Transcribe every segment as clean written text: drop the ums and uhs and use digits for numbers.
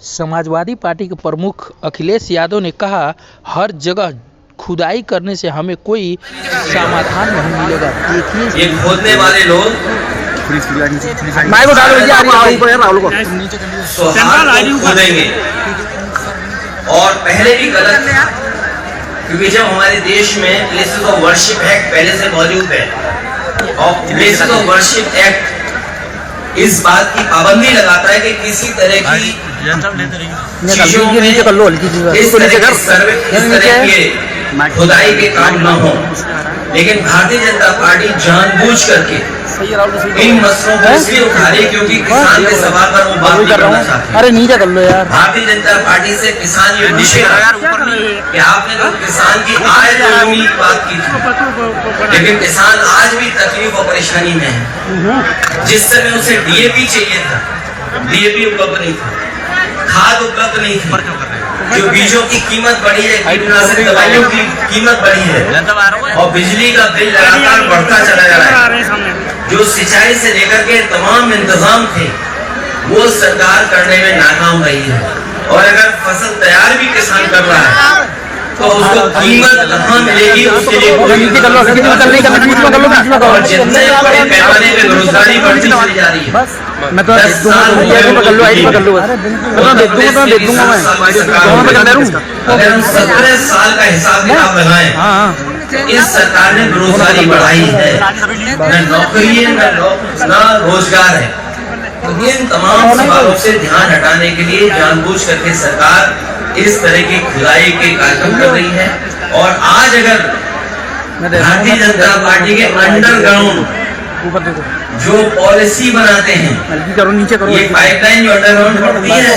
Samajwadi party के प्रमुख अखिलेश यादव ने कहा, हर जगह खुदाई करने से हमें कोई समाधान नहीं मिलेगा। देखिए ये खोदने वाले लोग खोदेंगे और पहले भी गलत था, क्योंकि जब हमारे देश में प्लेसेस ऑफ वर्शिप एक्ट पहले से मौजूद है और प्लेसेस ऑफ वर्शिप एक्ट इस बात की पाबंदी लगाता है कि किसी तरह की चीजों में इस तरह के खुदाई के काम न हो, लेकिन भारतीय जनता पार्टी जानबूझ करके इन मसलों को इसलिए उठा रही क्योंकि किसान के सवाल पर वो बात नहीं करना चाहते। अरे नीचे कर लो यार। भारतीय जनता पार्टी से किसान ये निश्चित कि आपने तो किसान की आय दोगुनी की बात की थी, लेकिन किसान आज भी तकलीफ और परेशानी में है। जिस समय उसे डीएपी चाहिए था, डीएपी उपलब्ध नहीं था, खाद उपलब्ध नहीं थी, जो बीजों की कीमत बढ़ी है, कीटनाशक दवाइयों की कीमत बढ़ी है और बिजली का बिल लगातार बढ़ता चला जा रहा है। जो सिंचाई से लेकर के तमाम इंतजाम थे वो सरकार करने में नाकाम रही है और अगर फसल तैयार भी किसान कर रहा है तो उसको कीमत कहाँ मिलेगी, उसके लिए और जितने बड़े पैमाने पे बेरोजगारी बढ़ती चली जा रही है। अगर हम 17 साल का हिसाब किताब लगाएं, इस सरकार ने बेरोजगारी बढ़ाई है, न नौकरी है न रोजगार है। तो इन तमाम सवालों से ध्यान हटाने के लिए जानबूझ करके सरकार इस तरह की खुदाई के कार्यक्रम कर रही है। और आज अगर भारतीय जनता पार्टी के अंडरग्राउंड जो पॉलिसी बनाते हैं, ये पाइपलाइन जो अंडरग्राउंड बढ़ती है,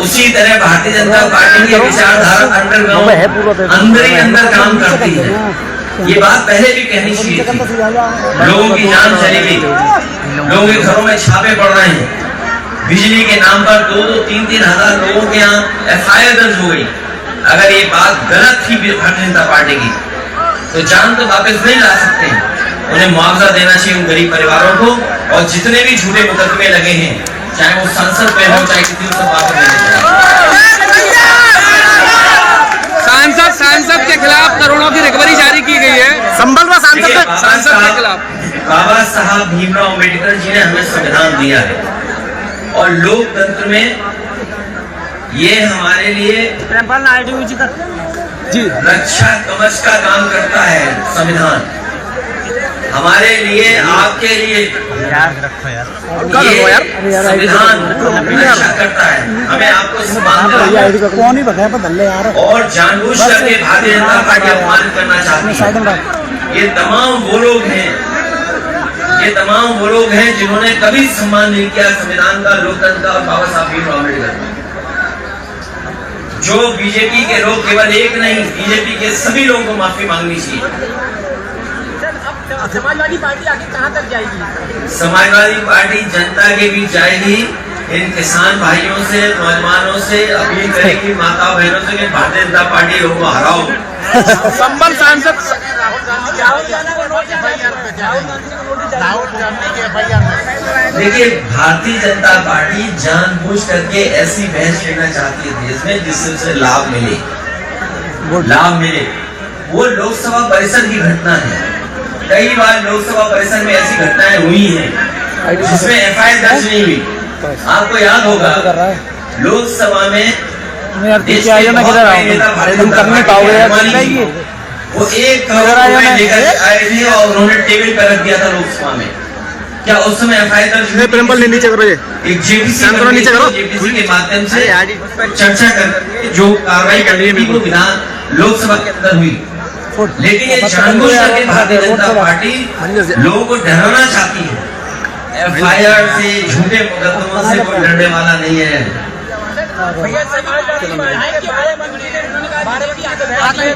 उसी तरह भारतीय जनता पार्टी की विचारधारा अंडरग्राउंड अंदर ही अंदर काम करती है। ये बात पहले भी कहनी चाहिए थी। लोगों की जान चली गई, लोगों के घरों में छापे पड़ रहे हैं, बिजली के नाम पर 2-3 हजार लोगों के यहाँ FIR दर्ज हो गई। अगर ये बात गलत थी भारतीय जनता पार्टी की तो जान तो वापस नहीं ला सकते हैं, उन्हें मुआवजा देना चाहिए उन गरीब परिवारों को, और जितने भी झूठे मुकदमे लगे हैं, चाहे वो संसद पे हो चाहे किसी को, वापस देने चाहिए। सांसद के खिलाफ करोड़ों की रिकवरी जारी की गई है संभल में सांसद के खिलाफ। बाबा साहब भीमराव अम्बेडकर जी ने हमें संविधान दिया है और लोकतंत्र में ये हमारे लिए रक्षा कवच का काम करता है। संविधान हमारे लिए, आपके लिए संविधान रक्षा करता है, हमें आपको और जानबूझ करके भारतीय जनता पार्टी अपमानित करना चाहती है। ये तमाम वो लोग हैं जिन्होंने कभी सम्मान नहीं किया संविधान का, लोकतंत्र का और बाबा साहब भीमराव अम्बेडकर का। जो बीजेपी के लोग, केवल एक नहीं, बीजेपी के सभी लोगों को माफी मांगनी चाहिए। समाजवादी पार्टी आगे कहां तक जाएगी? समाजवादी पार्टी जनता के बीच जाएगी। इन किसान भाइयों से, नौजवानों से अपील करेगी, माता बहनों से, कि भारतीय जनता पार्टी लोगों को हराओ। संबल सांसद देखिए, भारतीय जनता पार्टी जानबूझ करके ऐसी बहस लेना चाहती है देश में जिससे उसे लाभ मिले। वो लोकसभा परिसर की घटना है। कई बार लोकसभा परिसर में ऐसी घटनाएं हुई हैं जिसमें FIR दर्ज नहीं हुई। आपको याद होगा लोकसभा में देश के बहुत बड़े नेता भारतीय जनता पार्टी के वो 1 करोड़ रुपए लेकर आए थे और उन्होंने टेबल पर रख दिया था लोकसभा में। क्या उस समय FIR दर्ज नीचे करो, एक जेपीसी के माध्यम से चर्चा कर जो कार्रवाई करनी थी वो विधान लोकसभा के अंदर हुई। लेकिन ये जानबूझ करके भारतीय जनता पार्टी लोगों को डराना चाहती है। FIR से, झूठे मुकदमों से कोई डरने वाला नहीं है। भारतीय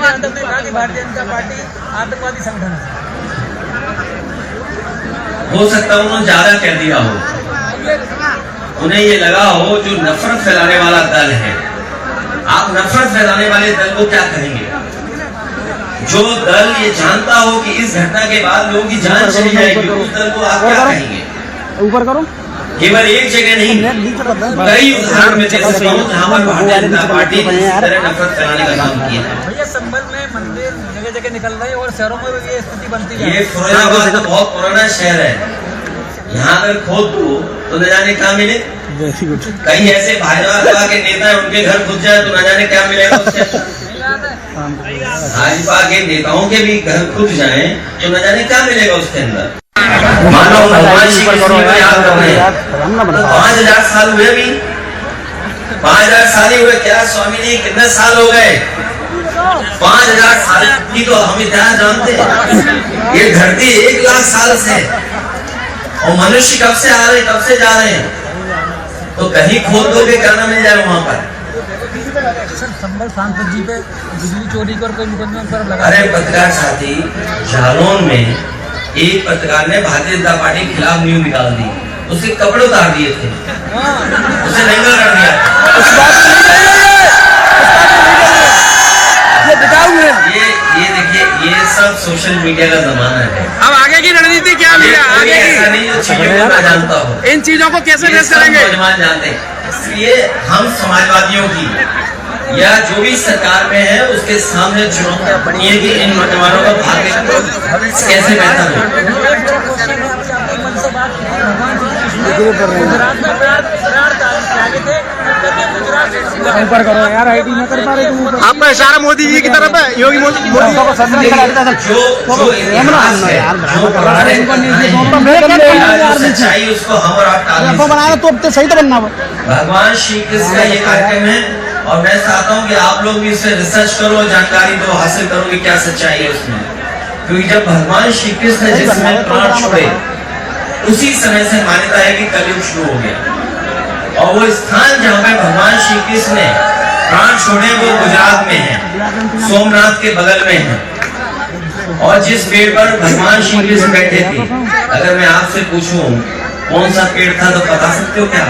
जनता पार्टी आतंकवादी संगठन है। हो सकता है उन्होंने ज्यादा कह दिया हो, उन्हें ये लगा हो जो नफरत फैलाने वाला दल है। आप नफरत फैलाने वाले दल को क्या कहेंगे? जो दल ये जानता हो कि इस घटना के बाद लोगों की जान चली जाएगी, उस दल को आप क्या कहेंगे? ऊपर करो। केवल एक जगह नहीं, कई उदाहरण में दे सकता हूँ जहाँ पर भारतीय जनता पार्टी ने इस तरह नफरत फैलाने का काम किया है। भैया संभल में मंदिर जगह जगह निकल रहे हैं और शहरों में भी ये स्थिति बनती है। ये फिरोजाबाद तो बहुत पुराना शहर है, यहाँ अगर खोद दो तो न जाने क्या मिले। कहीं ऐसे भाजपा के नेता है, उनके घर घुस जाए तो न जाने क्या मिलेगा उसके। भाजपा के नेताओं के भी घर खुद जाए तो न जाने क्या मिलेगा उसके अंदर। मानो भगवान श्री कृष्ण को याद कर रहे हैं, 5000 साल हुए भी, 5000 साल ही हुए क्या स्वामी जी, कितने साल हो गए? 5000 साल की तो हम इतिहास जानते हैं। ये धरती 1 लाख साल से, और मनुष्य कब से आ रहे, कब से जा रहे हैं, तो कहीं खोद दोगे क्या ना मिल जाए वहां पर। सर संभल सांसद जी पे बिजली चोरी कर कोई मुकदमा पर लगा। अरे पत्रकार साथी, जालौन में एक पत्रकार ने भारतीय जनता पार्टी के खिलाफ न्यूज निकाल दी, उसके कपड़े उतार दिए थे, उसे नंगा कर दिया। ये देखिए, ये सब सोशल मीडिया का जमाना है। अब आगे की रणनीति क्या है? आगे ऐसा की नहीं जो चीजों को मैं जानता हूँ, इन चीजों को कैसे फेस करेंगे? नौजवान जानते हैं, इसलिए हम समाजवादियों की या जो भी सरकार में है उसके सामने चुनौती है कि इन नौजवानों का भाग्य कैसे बेहतर हो। ऊपर करो यार, आईटी न कर पा रहे तुम। आपका इशारा मोदी जी की तरफ है, योगी मोदी जो इतिहास है, जो पुराने सच्चाई, उसको हम और आप टाल नहीं सकते। सही तो बनना भगवान श्री कृष्ण का ये कार्यक्रम है, और मैं चाहता हूँ कि आप लोग भी इससे रिसर्च करो, जानकारी दो, हासिल करो कि क्या सच्चाई है उसमें। क्योंकि जब भगवान श्री कृष्ण ने जिस समय प्राण छोड़े, उसी समय से मान्यता है कि कलयुग शुरू हो गया। और वो स्थान जहाँ पे भगवान श्री कृष्ण ने प्राण छोड़े वो गुजरात में है, सोमनाथ के बगल में है। और जिस पेड़ पर भगवान श्री कृष्ण बैठे थे, अगर मैं आपसे पूछूं कौन सा पेड़ था तो बता सकते हो क्या?